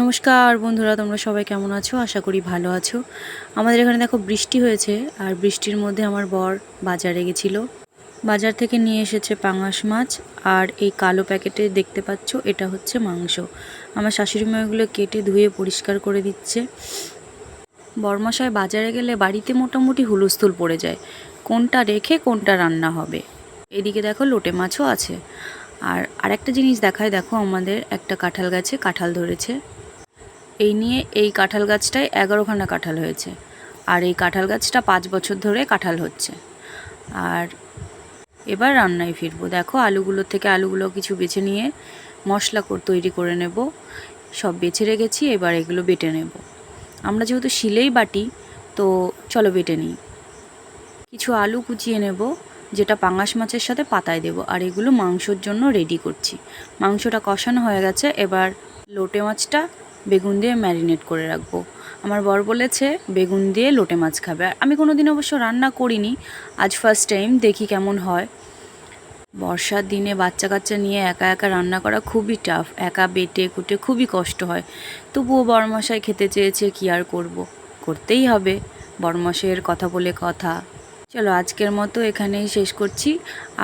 নমস্কার বন্ধুরা, তোমরা সবাই কেমন আছো? আশা করি ভালো আছো। আমাদের এখানে দেখো বৃষ্টি হয়েছে, আর বৃষ্টির মধ্যে আমার বর বাজারে গেছিলো। বাজার থেকে নিয়ে এসেছে পাঙাশ মাছ, আর এই কালো প্যাকেটে দেখতে পাচ্ছ এটা হচ্ছে মাংস। আমার শাশুড়ি মা এগুলো কেটে ধুয়ে পরিষ্কার করে দিচ্ছে। বরমশাই বাজারে গেলে বাড়িতে মোটামুটি হুলস্থুল পড়ে যায়, কোনটা রেখে কোনটা রান্না হবে। এদিকে দেখো লোটে মাছও আছে। আর আরেকটা জিনিস দেখায়, দেখো আমাদের একটা কাঁঠাল গাছে কাঁঠাল ধরেছে। এই কাঁঠাল গাছটায় 11খানা কাঁঠাল হয়েছে, আর এই কাঁঠাল গাছটা 5 বছর ধরে কাঁঠাল হচ্ছে। আর এবার রান্নায় ফিরবো। দেখো আলুগুলো কিছু বেছে নিয়ে মশলা তৈরি করে নেব। সব বেছে রেখেছি, এবার এগুলো বেটে নেব। আমরা যেহেতু শিলেই বাটি, তো চলো বেটে নিই। কিছু আলু কুচিয়ে নেব, যেটা পাঙাশ মাছের সাথে পাতায় দেব। আর এগুলো মাংসর জন্য রেডি করছি। মাংসটা কষানো হয়ে গেছে, এবার লোটে মাছটা বেগুন দিয়ে ম্যারিনেট করে রাখবো। আমার বর বলেছে বেগুন দিয়ে লোটে মাছ খাবে। আর আমি কোনো দিন অবশ্য রান্না করিনি, আজ ফার্স্ট টাইম, দেখি কেমন হয়। বর্ষার দিনে বাচ্চা কাচ্চা নিয়ে একা একা রান্না করা খুবই টাফ, একা বেটে কুটে খুবই কষ্ট হয়। তবুও বরমশাই খেতে চেয়েছে, কি আর করব, করতেই হবে। বরমশাইয়ের কথা বলে কথা। চলো আজকের মতো এখানেই শেষ করছি।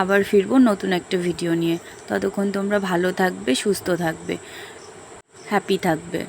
আবার ফিরবো নতুন একটা ভিডিও নিয়ে। ততক্ষণ তোমরা ভালো থাকবে, সুস্থ থাকবে, হ্যাপি থাকবে।